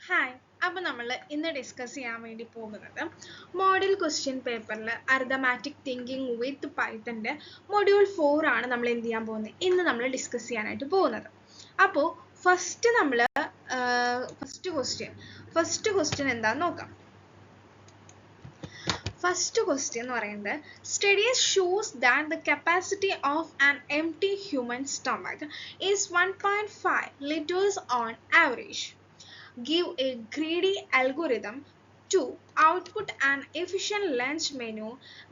Hi, അപ്പോൾ നമ്മൾ ഇന്ന് ഡിസ്കസ് ചെയ്യാൻ വേണ്ടി പോകുന്നത് മോഡൽ ക്വസ്റ്റ്യൻ പേപ്പറിൽ അർദ്ധമാറ്റിക് തിങ്കിങ് വിത്ത് പൈത്തൻ്റെ മൊഡ്യൂൾ 4 ആണ് നമ്മൾ എന്ത് ചെയ്യാൻ പോകുന്നത്. ഇന്ന് നമ്മൾ ഡിസ്കസ് ചെയ്യാനായിട്ട് പോകുന്നത്. അപ്പോൾ ഫസ്റ്റ് ക്വസ്റ്റ്യൻ എന്താണെന്ന് നോക്കാം. ഫസ്റ്റ് ക്വസ്റ്റ്യൻ എന്ന് പറയുന്നത് studies shows that the capacity of an empty human stomach is 1.5 liters on average. Give a greedy algorithm to output an efficient lunch menu,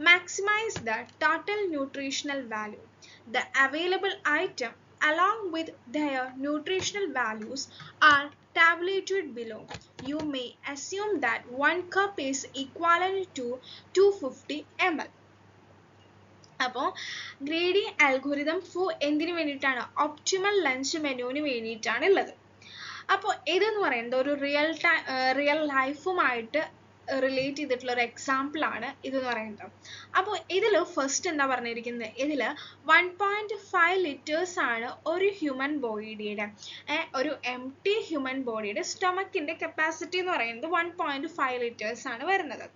maximize the total nutritional value. The available item along with their nutritional values are tabulated below. You may assume that 1 cup is equivalent to 250 ml. അപ്പോൾ ഗ്രേഡി algorithm four എന്തിനു വേണ്ടിയിട്ടാണ്? Optimal lunch മെനുവിന് വേണ്ടിയിട്ടാണ് ഉള്ളത്. അപ്പോൾ ഇതെന്ന് പറയുന്നത് ഒരു real ലൈഫുമായിട്ട് relate ചെയ്തിട്ടുള്ള ഒരു എക്സാമ്പിളാണ് ഇതെന്ന് പറയുന്നത്. അപ്പോൾ ഇതിൽ ഫസ്റ്റ് എന്താ പറഞ്ഞിരിക്കുന്നത്, ഇതിൽ 1.5 liters ആണ് ഒരു ഹ്യൂമൻ ബോഡിയുടെ ഒരു എംപ്റ്റി ഹ്യൂമൻ ബോഡിയുടെ സ്റ്റൊമക്കിൻ്റെ കപ്പാസിറ്റി എന്ന് പറയുന്നത് 1.5 liters ആണ് വരുന്നത്.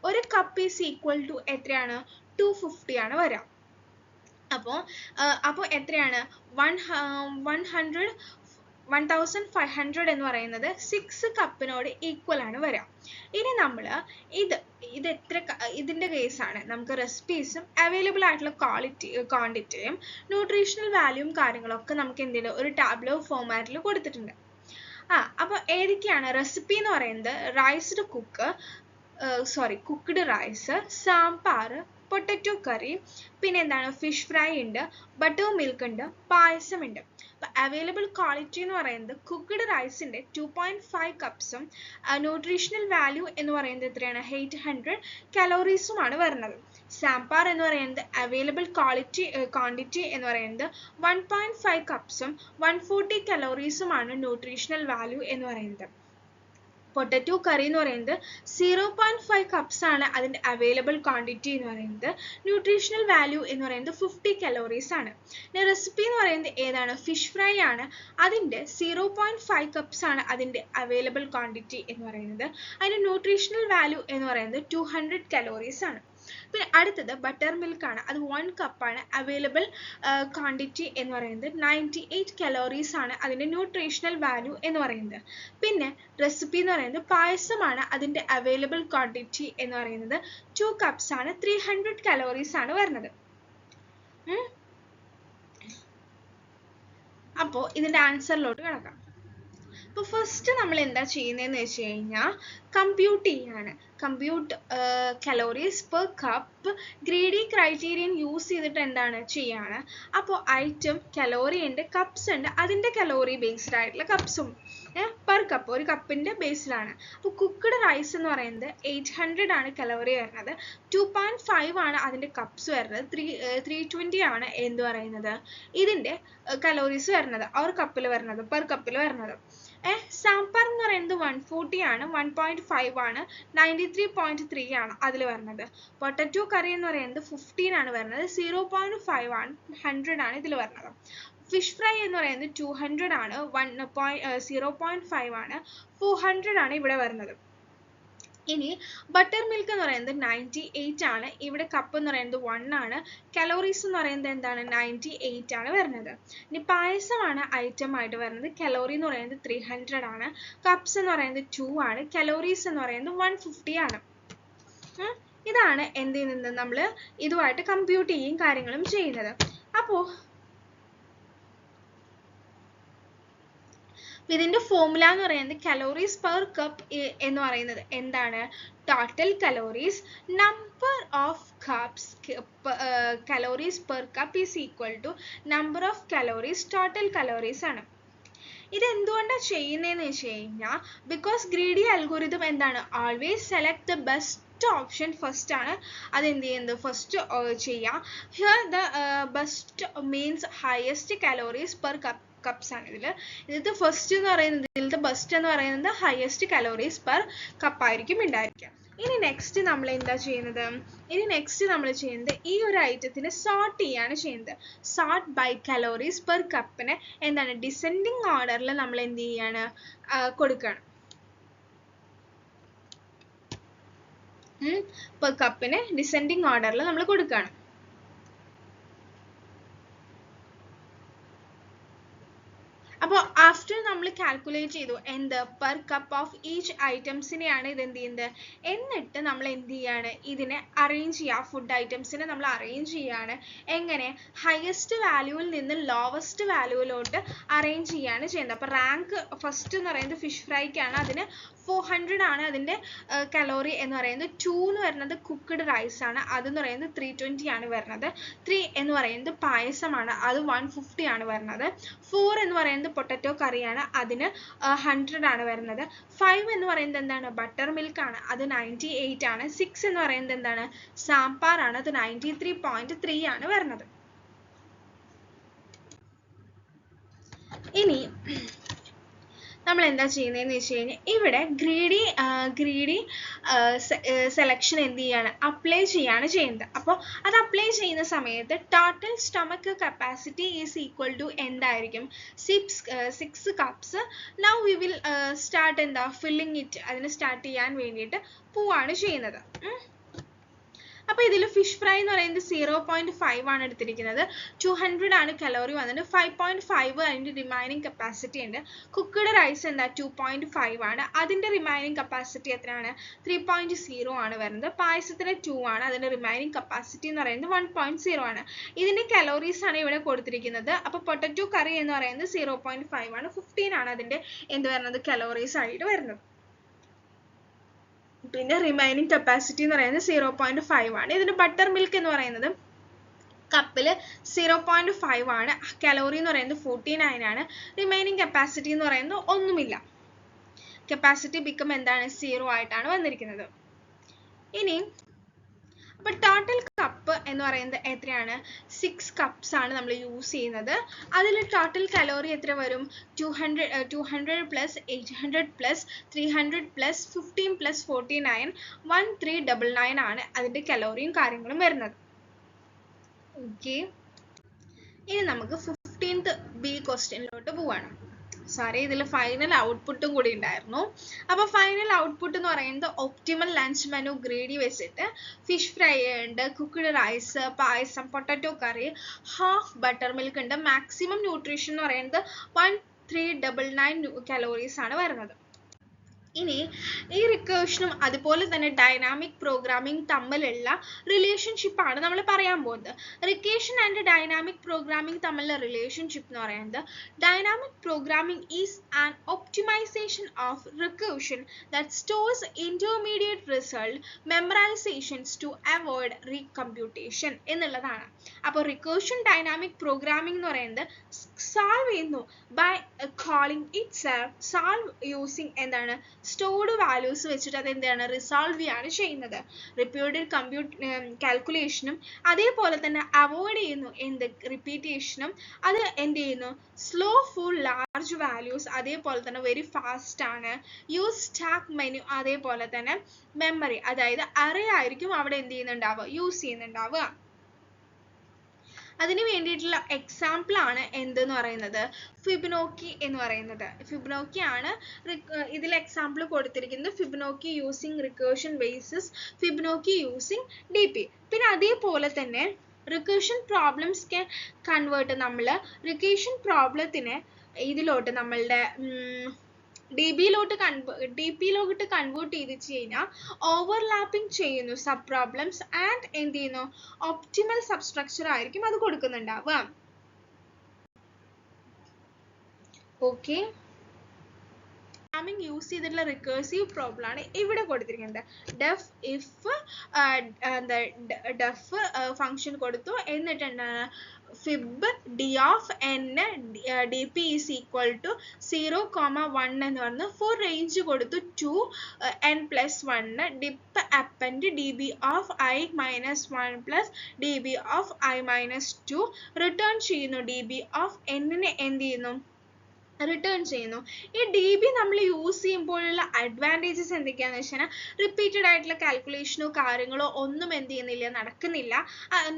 ഒരു കപ്പ് ഈസ് ഈക്വൽ ടു എത്രയാണ്? 250 ആണ് വരിക. അപ്പോൾ എത്രയാണ്? 1500 എന്ന് പറയുന്നത് 6 കപ്പിനോട് ഈക്വൽ ആണ് വരിക. ഇനി നമ്മൾ ഇതിൻ്റെ കേസാണ്. നമുക്ക് റെസിപ്പീസും അവൈലബിൾ ആയിട്ടുള്ള ക്വാണ്ടിറ്റിയും ന്യൂട്രീഷണൽ വാല്യൂവും കാര്യങ്ങളൊക്കെ നമുക്ക് എന്തെങ്കിലും ഒരു ടാബ്ലോ ഫോമാറ്റിൽ കൊടുത്തിട്ടുണ്ട്. അപ്പോൾ ഏതൊക്കെയാണ് റെസിപ്പി എന്ന് പറയുന്നത്? കുക്ക്ഡ് റൈസ്, സാമ്പാർ, പൊട്ടറ്റോ കറി, പിന്നെ എന്താണ്, ഫിഷ് ഫ്രൈ ഉണ്ട്, ബട്ടർ മിൽക്ക് ഉണ്ട്, പായസം ഉണ്ട്. അപ്പോൾ അവൈലബിൾ ക്വാളിറ്റി എന്ന് പറയുന്നത് കുക്ക്ഡ് റൈസിൻ്റെ 2.5 കപ്സും ന്യൂട്രീഷണൽ വാല്യൂ എന്ന് പറയുന്നത് എത്രയാണ്? 800 കലോറീസുമാണ് വരുന്നത്. സാമ്പാർ എന്ന് പറയുന്നത് അവൈലബിൾ ക്വാണ്ടിറ്റി എന്ന് പറയുന്നത് 1.5 കപ്സും 140 കലോറീസുമാണ് ന്യൂട്രീഷണൽ വാല്യൂ എന്ന് പറയുന്നത്. പൊട്ടറ്റോ കറി എന്ന് പറയുന്നത് 0.5 കപ്സ് ആണ് അതിൻ്റെ അവൈലബിൾ ക്വാണ്ടിറ്റി എന്ന് പറയുന്നത്. ന്യൂട്രീഷണൽ വാല്യൂ എന്ന് പറയുന്നത് 50 കലോറീസ് ആണ്. പിന്നെ റെസിപ്പി എന്ന് പറയുന്നത് ഏതാണ്? ഫിഷ് ഫ്രൈ ആണ്. അതിൻ്റെ 0.5 കപ്സ് ആണ് അതിൻ്റെ അവൈലബിൾ ക്വാണ്ടിറ്റി എന്ന് പറയുന്നത്. അതിൻ്റെ ന്യൂട്രീഷണൽ വാല്യൂ എന്ന് പറയുന്നത് 200 കലോറീസ് ആണ്. പിന്നെ അടുത്തത് ബട്ടർ മിൽക്ക് ആണ്. അത് 1 കപ്പാണ്. അവൈലബിൾ ക്വാണ്ടിറ്റി എന്ന് പറയുന്നത് 98 കലോറീസ് ആണ് അതിൻ്റെ ന്യൂട്രീഷണൽ വാല്യൂ എന്ന് പറയുന്നത്. പിന്നെ റെസിപ്പി എന്ന് പറയുന്നത് പായസമാണ്. അതിൻ്റെ അവൈലബിൾ ക്വാണ്ടിറ്റി എന്ന് പറയുന്നത് 2 കപ്സ് ആണ്. 300 കലോറീസ് ആണ് വരുന്നത്. അപ്പോൾ ഇതിൻ്റെ ആൻസറിലോട്ട് കിടക്കാം. അപ്പോൾ ഫസ്റ്റ് നമ്മൾ എന്താ ചെയ്യുന്നതെന്ന് വെച്ച് കഴിഞ്ഞാൽ കമ്പ്യൂട്ട് ചെയ്യാണ്. Compute calories per cup greedy criterion use ചെയ്തിട്ട് എന്താണ് ചെയ്യാണ്. അപ്പോൾ ഐറ്റം കലോറി ഉണ്ട്, കപ്സ് ഉണ്ട്, അതിൻ്റെ കലോറി ബേസ്ഡ് ആയിട്ടുള്ള കപ്സും പെർ കപ്പ് ഒരു കപ്പിൻ്റെ ബേസിലാണ്. അപ്പോൾ കുക്ക്ഡ് റൈസ് എന്ന് പറയുന്നത് 800 ആണ് കലോറി വരുന്നത്. 2.5 ആണ് അതിൻ്റെ കപ്സ് വരുന്നത്. 320 ആണ് എന്ത് പറയുന്നത് ഇതിൻ്റെ കലോറീസ് വരുന്നത് കപ്പിൽ വരുന്നത്, പെർ കപ്പിൽ വരുന്നത്. സാമ്പാർ എന്ന് പറയുന്നത് 140 ആണ്. 1.5 ആണ്. 93.3 ആണ് അതിൽ വരുന്നത്. പൊട്ടറ്റോ കറി എന്ന് പറയുന്നത് 15 ആണ് വരുന്നത്. 0.5 ആണ്. 100 ആണ് ഇതിൽ വരുന്നത്. ഫിഷ് ഫ്രൈ എന്ന് പറയുന്നത് 200 ആണ്. 0.5 ആണ്. 400 ആണ് ഇവിടെ വരുന്നത്. ഇനി ബട്ടർ മിൽക്ക് എന്ന് പറയുന്നത് 98 ആണ്. ഇവിടെ കപ്പ് എന്ന് പറയുന്നത് 1 ആണ്. കലോറീസ് എന്ന് പറയുന്നത് എന്താണ്? 98 ആണ് വരുന്നത്. ഇനി പായസമാണ് ഐറ്റം ആയിട്ട് വരുന്നത്. കലോറി എന്ന് പറയുന്നത് 300 ആണ്. കപ്സ് എന്ന് പറയുന്നത് 2 ആണ്. കലോറീസ് എന്ന് പറയുന്നത് 150 ആണ്. ഇതാണ് എന്ത് ചെയ്യുന്നത്, നമ്മൾ ഇതുമായിട്ട് കമ്പ്യൂട്ട് ചെയ്യും കാര്യങ്ങളും ചെയ്യുന്നത്. അപ്പോൾ ഇതിൻ്റെ ഫോർമുല എന്ന് പറയുന്നത് കലോറീസ് പെർ കപ്പ് എന്ന് പറയുന്നത് എന്താണ്? Total calories number of cups calories per cup is equal to number of calories total calories ആണ്. ഇത് എന്തുകൊണ്ടാണ് ചെയ്യുന്നതെന്ന് വെച്ച് കഴിഞ്ഞാൽ ബിക്കോസ് ഗ്രീഡി അൽഗോരിതം എന്താണ്? Always select the best option first ആണ് അത് എന്ത് ചെയ്യുന്നത്, ഫസ്റ്റ് ചെയ്യുക. Here the best means highest calories per cups ആണ്. ഇതിലത്തെ ഫസ്റ്റ് എന്ന് പറയുന്നത്, ഇതിലത്തെ ബെസ്റ്റ് എന്ന് പറയുന്നത് ഹയസ്റ്റ് കലോറീസ് പെർ കപ്പ് ആയിരിക്കും ഉണ്ടായിരിക്കുക. ഇനി നെക്സ്റ്റ് നമ്മൾ എന്താ ചെയ്യുന്നത്? ഈ ഒരു ഐറ്റത്തിന് സോർട്ട് ചെയ്യാണ് ചെയ്യുന്നത്. സോർട്ട് ബൈ കലോറീസ് പെർ കപ്പിന് എന്താണ് ഡിസെൻഡിങ് ഓർഡറിൽ നമ്മൾ എന്ത് ചെയ്യാണ് കൊടുക്കണം. per കപ്പിന് ഡിസെൻഡിങ് ഓർഡറിൽ നമ്മൾ കൊടുക്കുകയാണ്. അപ്പോൾ ആഫ്റ്റർ നമ്മൾ കാൽക്കുലേറ്റ് ചെയ്തു എന്ത് പെർ കപ്പ് ഓഫ് ഈച്ച് ഐറ്റംസിനെയാണ് ഇത് എന്ത് ചെയ്യുന്നത്, എന്നിട്ട് നമ്മൾ എന്ത് ചെയ്യാണ് ഇതിനെ അറേഞ്ച് ചെയ്യുക, ഫുഡ് ഐറ്റംസിനെ നമ്മൾ അറേഞ്ച് ചെയ്യാണ്. എങ്ങനെ, ഹയസ്റ്റ് വാല്യൂവിൽ നിന്ന് ലോവസ്റ്റ് വാല്യൂവിലോട്ട് അറേഞ്ച് ചെയ്യാണ് ചെയ്യുന്നത്. അപ്പോൾ റാങ്ക് ഫസ്റ്റ് എന്ന് പറയുന്നത് ഫിഷ് ഫ്രൈക്കാണ്, അതിന് 400 ആണ് അതിൻ്റെ കലോറി എന്ന് പറയുന്നത്. 2 എന്ന് പറയുന്നത് കുക്ക്ഡ് റൈസ് ആണ്, അതെന്ന് പറയുന്നത് 320 ആണ് വരുന്നത്. 3 എന്ന് പറയുന്നത് പായസമാണ്, അത് 150 ആണ് വരുന്നത്. 4 എന്ന് പറയുന്നത് പൊട്ടറ്റോ കറിയാണ്, അതിന് 100 ആണ് വരുന്നത്. 5 എന്ന് പറയുന്നത് എന്താണ്, ബട്ടർ മിൽക്ക് ആണ്, അത് 98 ആണ്. 6 എന്ന് പറയുന്നത് എന്താണ്, സാമ്പാർ ആണ്, അത് 93.3 ആണ് വരുന്നത്. ഇനി നമ്മൾ എന്താ ചെയ്യുന്നതെന്ന് വെച്ച് കഴിഞ്ഞാൽ ഇവിടെ ഗ്രീഡി സെലക്ഷൻ എന്ത് ചെയ്യാണ്, അപ്ലൈ ചെയ്യാണ് ചെയ്യുന്നത്. അപ്പോൾ അത് അപ്ലൈ ചെയ്യുന്ന സമയത്ത് total stomach capacity is equal to എന്തായിരിക്കും, 6 കപ്സ്. നൗ വി വിൽ സ്റ്റാർട്ട് എന്താ ഫില്ലിങ് ഇറ്റ്, അതിന് സ്റ്റാർട്ട് ചെയ്യാൻ വേണ്ടിയിട്ട് പോവാണ് ചെയ്യുന്നത്. അപ്പോൾ ഇതിൽ ഫിഷ് ഫ്രൈ എന്ന് പറയുന്നത് 0.5 ആണ് എടുത്തിരിക്കുന്നത്. 200 ആണ് കലോറി വന്നിട്ട് 5.5 അതിൻ്റെ റിമൈനിങ് കപ്പാസിറ്റി ഉണ്ട്. കുക്ക്ഡ് റൈസ് എന്താ 2.5 ആണ്, അതിൻ്റെ റിമൈനിങ് കപ്പാസിറ്റി എത്രയാണ്, 3.0 ആണ് വരുന്നത്. പായസത്തിന് 2 ആണ്, അതിൻ്റെ റിമൈനിങ് കപ്പാസിറ്റി എന്ന് പറയുന്നത് 1.0 ആണ്. ഇതിൻ്റെ കലോറീസ് ആണ് ഇവിടെ കൊടുത്തിരിക്കുന്നത്. അപ്പോൾ പൊട്ടറ്റോ കറി എന്ന് പറയുന്നത് 0.5 ആണ്, 15 ആണ് അതിൻ്റെ എന്ത് വരുന്നത് കലോറീസ് ആയിട്ട് വരുന്നത്. പിന്നെ റിമൈനിങ് കപ്പാസിറ്റി എന്ന് പറയുന്നത് 0.5 ആണ്. ഇതിന് ബട്ടർ മിൽക്ക് എന്ന് പറയുന്നത് കപ്പിൽ 0.5 ആണ്, കലോറി എന്ന് പറയുന്നത് 49 ആണ്. റിമൈനിങ് കപ്പാസിറ്റി എന്ന് പറയുന്നത് ഒന്നുമില്ല, കപ്പാസിറ്റി ബിക്കം എന്താണ് 0 ആയിട്ടാണ് വന്നിരിക്കുന്നത്. ഇനി അപ്പോൾ ടോട്ടൽ കപ്പ് എന്ന് പറയുന്നത് എത്രയാണ്, 6 കപ്സ് ആണ് നമ്മൾ യൂസ് ചെയ്യുന്നത്. അതിൽ ടോട്ടൽ കലോറി എത്ര വരും, 200 പ്ലസ് 800 പ്ലസ് 300 പ്ലസ് 15 പ്ലസ് 49 1399 ആണ് അതിൻ്റെ കലോറിയും കാര്യങ്ങളും വരുന്നത്. ഓക്കെ, ഇനി നമുക്ക് 15th B ക്വസ്റ്റ്യനിലോട്ട് പോവാണ്. സോറി, ഇതിൽ ഫൈനൽ ഔട്ട്പുട്ടും കൂടി ഉണ്ടായിരുന്നു. അപ്പോൾ ഫൈനൽ ഔട്ട്പുട്ട് എന്ന് പറയുന്നത് ഒപ്റ്റിമൽ ലഞ്ച് മെനു ഗ്രേഡി വെച്ചിട്ട് ഫിഷ് ഫ്രൈ ഉണ്ട്, കുക്ക്ഡ് റൈസ്, പായസം, പൊട്ടറ്റോ കറി, ഹാഫ് ബട്ടർ മിൽക്ക് ഉണ്ട്. മാക്സിമം ന്യൂട്രീഷൻ എന്ന് പറയുന്നത് 1399 കലോറീസ് ആണ് വരുന്നത്. ഇനി ഈ റിക്കേഷനും അതുപോലെ തന്നെ ഡൈനാമിക് പ്രോഗ്രാമിംഗ് തമ്മിലുള്ള റിലേഷൻഷിപ്പ് ആണ് നമ്മൾ പറയാൻ പോകുന്നത്. റിക്കേഷൻ ആൻഡ് ഡൈനാമിക് പ്രോഗ്രാമിംഗ് തമ്മിലുള്ള റിലേഷൻഷിപ്പ് എന്ന് പറയുന്നത് dynamic programming is an optimization of recursion that stores intermediate result memorizations to avoid recomputation എന്നുള്ളതാണ്. അപ്പോൾ റിക്കേഷൻ ഡൈനാമിക് പ്രോഗ്രാമിംഗ് എന്ന് പറയുന്നത് സോൾവ് ചെയ്യുന്നു by calling it solve using എന്താണ് സ്റ്റോർഡ് വാല്യൂസ് വെച്ചിട്ട് അത് എന്താണ് റിസോൾവ് ചെയ്യാണ് ചെയ്യുന്നത്. റിപ്പീറ്റഡ് കാൽക്കുലേഷനും അതേപോലെ തന്നെ അവോയ്ഡ് ചെയ്യുന്നു എന്ത് റിപ്പീറ്റേഷനും. അത് എന്ത് ചെയ്യുന്നു സ്ലോ ഫോർ ലാർജ് വാല്യൂസ്, അതേപോലെ തന്നെ വെരി ഫാസ്റ്റ് ആണ്. യൂസ് സ്റ്റാക്ക് മെനു, അതേപോലെ തന്നെ മെമ്മറി, അതായത് അറേ ആയിരിക്കും അവിടെ എന്ത് ചെയ്യുന്നുണ്ടാവുക യൂസ് ചെയ്യുന്നുണ്ടാവുക. അതിന് വേണ്ടിയിട്ടുള്ള എക്സാമ്പിൾ ആണ് എന്തെന്ന് പറയുന്നത് ഫിബൊനാച്ചി എന്ന് പറയുന്നത്. ഫിബൊനാച്ചി ആണ് ഇതിൽ എക്സാമ്പിൾ കൊടുത്തിരിക്കുന്നത്. Fibonacci using recursion basis, Fibonacci using DP. പിന്നെ അതേപോലെ തന്നെ റിക്കേഷൻ പ്രോബ്ലംസ് ക്യാൻ കൺവേർട്ട്, നമ്മൾ റിക്കേഷൻ പ്രോബ്ലത്തിനെ ഇതിലോട്ട് നമ്മളുടെ DPയിലോട്ട് കൺവേർട്ട് ചെയ്ത് കഴിഞ്ഞാൽ ഓവർലാപ്പിംഗ് ചെയ്യുന്നു സബ് പ്രോബ്ലംസ് ആൻഡ് എന്ത് ചെയ്യുന്നു ഒപ്റ്റിമൽ സബ്സ്ട്രക്ചർ ആയിരിക്കും അത് കൊടുക്കുന്നുണ്ടാവുക. ഓക്കെ, യൂസ് ചെയ്തിട്ടുള്ള റിക്കേഴ്സീവ് പ്രോബ്ലം ആണ് ഇവിടെ കൊടുത്തിരിക്കുന്നത്. ഡെഫ് ഫംഗ്ഷൻ കൊടുത്തു, എന്നിട്ട് എന്താണ് fib d of n dp is equal to 0,1 എന്ന് പറഞ്ഞു. for range കൊടുത്തു 2 n plus 1 dip append db of I minus 1 plus db of I minus 2 return ചെയ്യുന്നു. db of n നെ എന്ത് ചെയ്യുന്നു റിട്ടേൺ ചെയ്യുന്നു. ഈ DB നമ്മൾ യൂസ് ചെയ്യുമ്പോഴുള്ള അഡ്വാൻറ്റേജസ് എന്തൊക്കെയാണെന്ന് വെച്ചാൽ റിപ്പീറ്റഡ് ആയിട്ടുള്ള കാൽക്കുലേഷനോ കാര്യങ്ങളോ ഒന്നും എന്ത് ചെയ്യുന്നില്ല, നടക്കുന്നില്ല.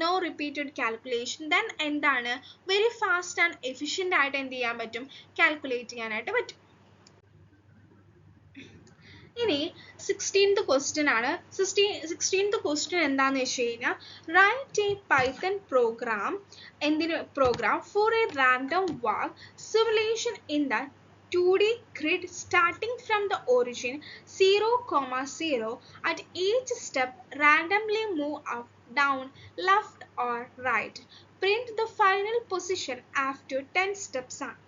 No repeated calculation. ദെൻ എന്താണ് വെരി ഫാസ്റ്റ് ആൻഡ് എഫിഷ്യൻ്റ് ആയിട്ട് എന്ത് ചെയ്യാൻ പറ്റും, കാൽക്കുലേറ്റ് ചെയ്യാനായിട്ട് പറ്റും. ഇനി 16th ക്വസ്റ്റ്യൻ ആണ്. 16th ക്വസ്റ്റ്യൻ എന്താന്ന് വെച്ച് കഴിഞ്ഞാൽ write a Python program for a random walk simulation in the 2D grid starting from the origin 0, 0 at each step randomly move up, down, left or right. Print the final position after 10 steps ആണ്.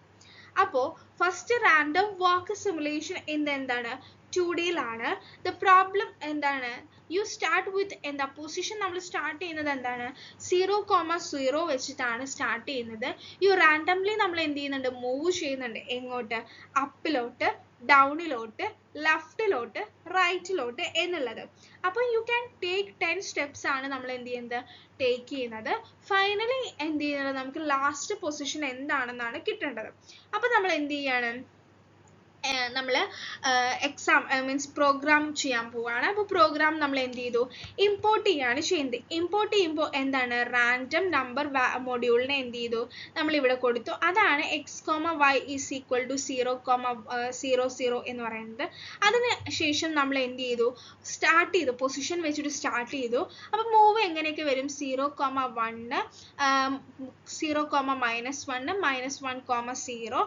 അപ്പോൾ first random walk simulation എന്താണ് 2D യിലാണ്. The problem എന്താണ് you start with എന്താ position നമ്മൾ start ചെയ്യുന്നത് എന്താണ് 0, 0 വെച്ചിട്ടാണ് സ്റ്റാർട്ട് ചെയ്യുന്നത്. യു റാൻഡംലി നമ്മൾ എന്ത് ചെയ്യുന്നുണ്ട് മൂവ് ചെയ്യുന്നുണ്ട് എങ്ങോട്ട് അപ്പിലോട്ട് ഡൗണിലോട്ട് ലെഫ്റ്റിലോട്ട് റൈറ്റിലോട്ട് എന്നുള്ളത്. അപ്പോൾ യു ക്യാൻ ടേക്ക് 10 സ്റ്റെപ്സ് ആണ് നമ്മൾ എന്ത് ചെയ്യുന്നത് ടേക്ക് ചെയ്യുന്നത്. ഫൈനലി എന്ത് ചെയ്യുന്നത് നമുക്ക് ലാസ്റ്റ് പൊസിഷൻ എന്താണെന്നാണ് കിട്ടേണ്ടത്. അപ്പോൾ നമ്മൾ എന്ത് ചെയ്യാണ് നമ്മൾ എക്സാം മീൻസ് പ്രോഗ്രാം ചെയ്യാൻ പോവുകയാണ്. അപ്പോൾ പ്രോഗ്രാം നമ്മൾ എന്ത് ചെയ്തു ഇമ്പോർട്ട് ചെയ്യാണ് ചെയ്യുന്നത്. ഇമ്പോർട്ട് ചെയ്യുമ്പോൾ എന്താണ് റാൻഡം നമ്പർ മൊഡ്യൂളിനെ എന്ത് ചെയ്തു നമ്മൾ ഇവിടെ കൊടുത്തു. അതാണ് x, y is equal to 0, 0, 0 എന്ന് പറയുന്നത്. അതിന് ശേഷം നമ്മൾ എന്ത് ചെയ്തു സ്റ്റാർട്ട് ചെയ്തു പൊസിഷൻ വെച്ചിട്ട് സ്റ്റാർട്ട് ചെയ്തു. അപ്പോൾ മൂവ് എങ്ങനെയൊക്കെ വരും 0, 1, 0, -1, -1, 0,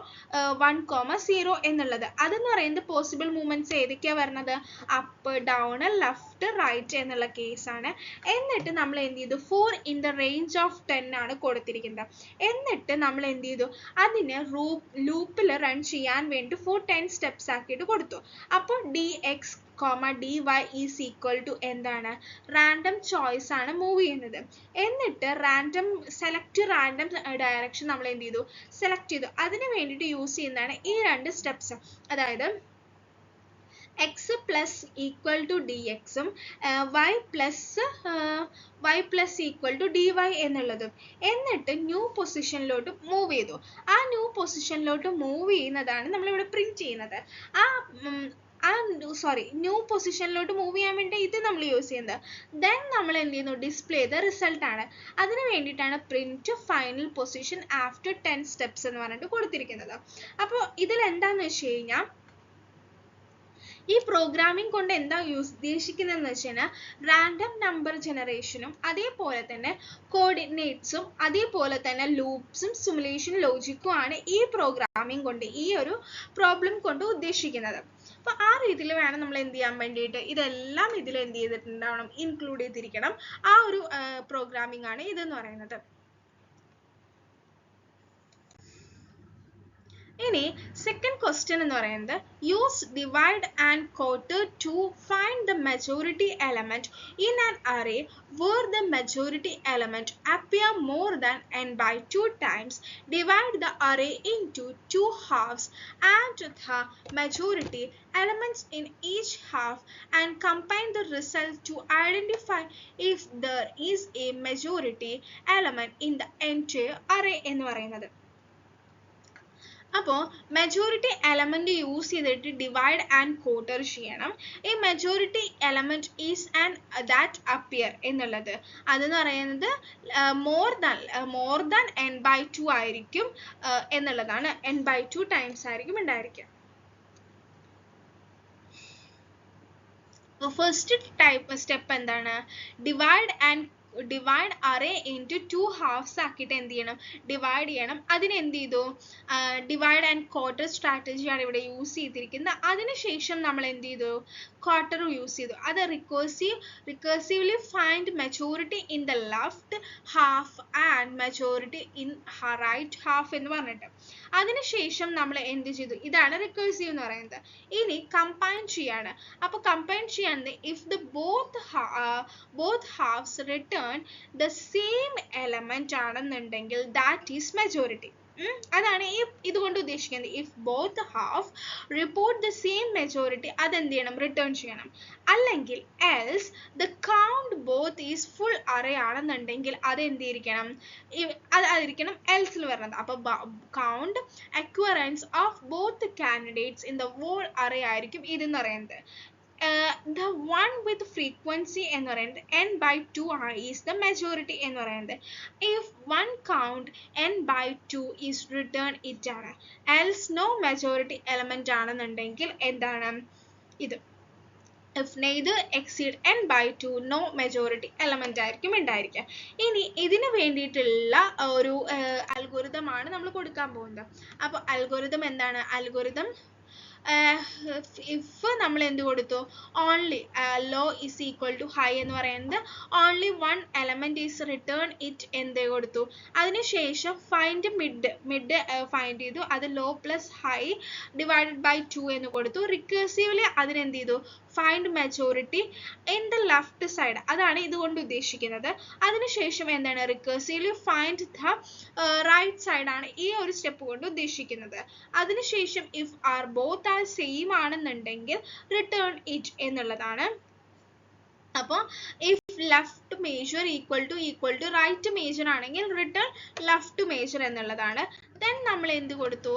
1, 0 എന്നുള്ളത്. അതെന്ന് പറയുന്നത് പോസിബിൾ മൂവ്മെന്റ്സ് ഏതൊക്കെയാ വരുന്നത് അപ്പ് ഡൗൺ ലെഫ്റ്റ് റൈറ്റ് എന്നുള്ള കേസാണ്. എന്നിട്ട് നമ്മൾ എന്ത് ചെയ്തു 4 ഇൻ ദ റേഞ്ച് ഓഫ് 10 ആണ് കൊടുത്തിരിക്കുന്നത്. എന്നിട്ട് നമ്മൾ എന്ത് ചെയ്തു അതിനെ ലൂപ്പിൽ റൺ ചെയ്യാൻ വേണ്ടി 10 സ്റ്റെപ്സ് ആക്കിയിട്ട് കൊടുത്തു. അപ്പോൾ dx, dy is equal to എന്താണ് റാൻഡം ചോയ്സ് ആണ് മൂവ് ചെയ്യുന്നത്. എന്നിട്ട് സെലക്ട് റാൻഡം ഡയറക്ഷൻ നമ്മൾ എന്ത് ചെയ്തു സെലക്ട് ചെയ്തു. അതിന് വേണ്ടിയിട്ട് യൂസ് ചെയ്യുന്നതാണ് ഈ രണ്ട് സ്റ്റെപ്സ്. അതായത് x plus equal to dx ഉം y plus equal to dy എന്നുള്ളതും. എന്നിട്ട് ന്യൂ പൊസിഷനിലോട്ട് മൂവ് ചെയ്തു. ആ ന്യൂ പൊസിഷനിലോട്ട് മൂവ് ചെയ്യുന്നതാണ് നമ്മളിവിടെ പ്രിന്റ് ചെയ്യുന്നത്. ന്യൂ പൊസിഷനിലോട്ട് മൂവ് ചെയ്യാൻ വേണ്ടി ഇത് നമ്മൾ യൂസ് ചെയ്യുന്നത്. ദെൻ നമ്മൾ എന്ത് ചെയ്യുന്നു ഡിസ്പ്ലേ ദ റിസൾട്ട് ആണ്. അതിന് വേണ്ടിയിട്ടാണ് print final position after 10 steps എന്ന് പറഞ്ഞിട്ട് കൊടുത്തിരിക്കുന്നത്. അപ്പോൾ ഇതിൽ എന്താന്ന് വെച്ച് കഴിഞ്ഞാൽ ഈ പ്രോഗ്രാമിംഗ് കൊണ്ട് എന്താ ഉദ്ദേശിക്കുന്നതെന്ന് വെച്ച് കഴിഞ്ഞാൽ റാൻഡം നമ്പർ ജനറേഷനും അതേപോലെ തന്നെ കോർഡിനേറ്റ്സും അതേപോലെ തന്നെ ലൂപ്സും സിമുലേഷൻ ലോജിക്കും ആണ് ഈ പ്രോഗ്രാമിംഗ് കൊണ്ട് ഈ ഒരു പ്രോബ്ലം കൊണ്ട് ഉദ്ദേശിക്കുന്നത്. അപ്പോൾ ആ രീതിയിൽ വേണം നമ്മൾ എന്ത് ചെയ്യാൻ വേണ്ടിയിട്ട് ഇതെല്ലാം ഇതിൽ എന്ത് ചെയ്തിട്ടുണ്ടാവണം ഇൻക്ലൂഡ് ചെയ്തിരിക്കണം. ആ ഒരു പ്രോഗ്രാമിംഗ് ആണ് ഇതെന്ന് പറയുന്നത്. ഇനി സെക്കൻഡ് ക്വസ്റ്റ്യൻ എന്ന് പറയുന്നത് use divide and quarter to find the majority element in an array where the majority element appear more than n by 2 times. Divide the array into 2 halves and the majority elements in each half and combine the result to identify if there is a majority element in the entire array എന്ന് പറയുന്നത്. അപ്പോൾ majority element use ചെയ്തിട്ട് divide and quarter ചെയ്യണം. ഈ majority element is and that appear എന്നുള്ളത് അതെന്ന് പറയുന്നത് more than n/2 ആയിരിക്കും എന്നുള്ളതാണ്. n/2 ടൈംസ് ആയിരിക്കും ഉണ്ടായിരിക്കുക. ഫസ്റ്റ് സ്റ്റെപ്പ് എന്താണ് ഡിവൈഡ് അറേ ഇൻറ്റു 2 ഹാഫ്സ് ആക്കിയിട്ട് എന്ത് ചെയ്യണം ഡിവൈഡ് ചെയ്യണം. അതിന് എന്ത് ചെയ്തു ഡിവൈഡ് ആൻഡ് ക്വാർട്ടർ സ്ട്രാറ്റജിയാണ് ഇവിടെ യൂസ് ചെയ്തിരിക്കുന്നത്. അതിനുശേഷം നമ്മൾ എന്ത് ചെയ്തു ക്വാർട്ടർ യൂസ് ചെയ്തു. അത് recursively find majority in the left half and majority in right half എന്ന് പറഞ്ഞിട്ട് അതിനുശേഷം നമ്മൾ എന്ത് ചെയ്തു ഇതാണ് റിക്കേഴ്സീവ് എന്ന് പറയുന്നത്. ഇനി കമ്പൈൻ ചെയ്യാണ്. അപ്പോൾ കമ്പൈൻ ചെയ്യാൻ if the both halves return the same element ആണെന്നുണ്ടെങ്കിൽ that is majority. അതാണ് ഈ ഇതുകൊണ്ട് ഉദ്ദേശിക്കുന്നത്. If both half report the same majority അതെന്ത് ചെയ്യണം റിട്ടേൺ ചെയ്യണം. അല്ലെങ്കിൽ else the count both is full array ആണെന്നുണ്ടെങ്കിൽ അതെന്ത് ചെയ്തിരിക്കണം അതായിരിക്കണം എൽസിൽ വരുന്നത്. അപ്പൊ count occurrence of both candidates in the whole array ആയിരിക്കും ഇതെന്ന് പറയുന്നത്. The one with frequency എന്ന് പറയുന്നത് n/2 is the majority എന്ന് പറയുന്നത്. If one count n/2 is return it ആണ്. Else no majority element ആണെന്നുണ്ടെങ്കിൽ എന്താണ് ഇത് if neither exceed n by 2 no majority element ആയിരിക്കും ഉണ്ടായിരിക്കുക. ഇനി ഇതിന് വേണ്ടിയിട്ടുള്ള ഒരു അൽഗോരിതം ആണ് നമ്മൾ കൊടുക്കാൻ പോകുന്നത്. അപ്പോൾ അൽഗോരിതം എന്താണ്? അൽഗോരിതം if നമ്മൾ എന്ത് കൊടുത്തു? only low is equal to high എന്ന് പറയുന്നത് only one element is return it എന്ത് കൊടുത്തു? അതിനുശേഷം find mid find ചെയ്തു, അത് low plus high divided by 2 എന്ന് കൊടുത്തു. recursively അതിനെന്ത് ചെയ്തു? find majority in the left side, അതാണ് ഇതുകൊണ്ട് ഉദ്ദേശിക്കുന്നത്. അതിനുശേഷം എന്താണ്? recursively find the right side ആണ് ഈ ഒരു സ്റ്റെപ്പ് കൊണ്ട് ഉദ്ദേശിക്കുന്നത്. അതിനുശേഷം if are both are same ആണെന്നുണ്ടെങ്കിൽ return it എന്നുള്ളതാണ്. അപ്പോൾ if left measure equal to right measure ആണെങ്കിൽ return left measure എന്നുള്ളതാണ്. then നമ്മൾ എന്ത് കൊടുത്തു?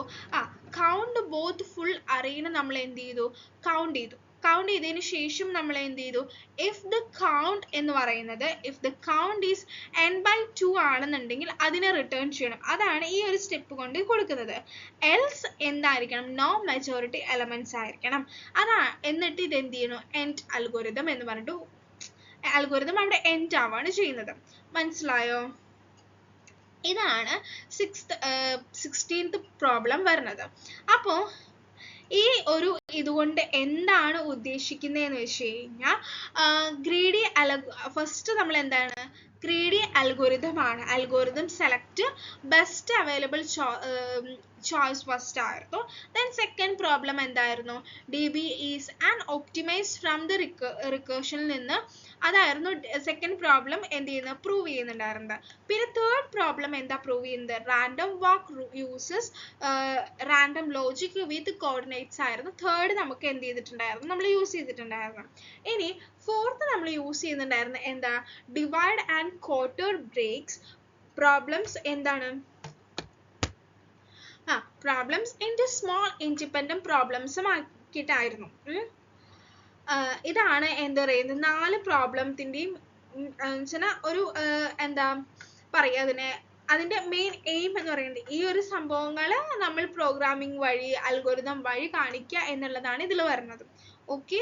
count both full array നമ്മൾ എന്ത് ചെയ്തു? count ചെയ്തു. count ചെയ്തതിനു ശേഷം നമ്മൾ എന്ത് ചെയ്തു? if the count എന്ന് പറയുന്നത് if the count is n by 2 ആണെന്നുണ്ടെങ്കിൽ അതിനെ റിട്ടേൺ ചെയ്യണം. അതാണ് ഈ ഒരു സ്റ്റെപ്പ് കൊണ്ട് കൊടുക്കുന്നത്. else എന്തായിരിക്കണം? no majority elements ആയിരിക്കണം. എന്നിട്ട് ഇത് എന്ത് ചെയ്യണം? end algorithm എന്ന് പറഞ്ഞിട്ട് അൽഗോരിതം അവിടെ end ആവാണ് ചെയ്യുന്നത്. മനസ്സിലായോ? ഇതാണ് 16th പ്രോബ്ലം വരുന്നത്. അപ്പോൾ ഈ ഒരു ഇതുകൊണ്ട് എന്താണ് ഉദ്ദേശിക്കുന്നതെന്ന് വെച്ച് കഴിഞ്ഞാൽ ഗ്രീഡി ഫസ്റ്റ് നമ്മൾ എന്താണ്? ഗ്രീഡി അൽഗോരിതം ആണ്. Algorithm select best available choice first ആയിരുന്നു. then second പ്രോബ്ലം എന്തായിരുന്നു? db is an optimized from the recursion നിന്ന് അതായിരുന്നു സെക്കൻഡ് പ്രോബ്ലം എന്ത് ചെയ്യുന്നത്? പ്രൂവ് ചെയ്യുന്നുണ്ടായിരുന്നത്. പിന്നെ തേർഡ് പ്രോബ്ലം എന്താ പ്രൂവ് ചെയ്യുന്നത്? റാൻഡം വാക്ക് യൂസസ് റാൻഡം ലോജിക് വിത്ത് കോർഡിനേറ്റ്സ് ആയിരുന്നു തേർഡ് നമുക്ക് എന്ത് ചെയ്തിട്ടുണ്ടായിരുന്നു? നമ്മൾ യൂസ് ചെയ്തിട്ടുണ്ടായിരുന്നു. ഇനി ഫോർത്ത് നമ്മൾ യൂസ് ചെയ്യുന്നുണ്ടായിരുന്നു എന്താ? Divide and conquer breaks problems എന്താണ്? പ്രോബ്ലംസ് ഇൻറ്റു സ്മോൾ ഇൻഡിപെൻഡന്റ് പ്രോബ്ലംസും ആക്കിയിട്ടായിരുന്നു. ഇതാണ് എന്താ പറയുന്നത്? 4 പ്രോബ്ലത്തിൻ്റെയും ഒരു എന്താ പറയുക അതിൻ്റെ മെയിൻ എയിം എന്ന് പറയുന്നത് ഈ ഒരു സംഭവങ്ങൾ നമ്മൾ പ്രോഗ്രാമിംഗ് വഴി അൽഗോരിതം വഴി കാണിക്കുക എന്നുള്ളതാണ് ഇതിൽ വരുന്നത്. ഓക്കെ.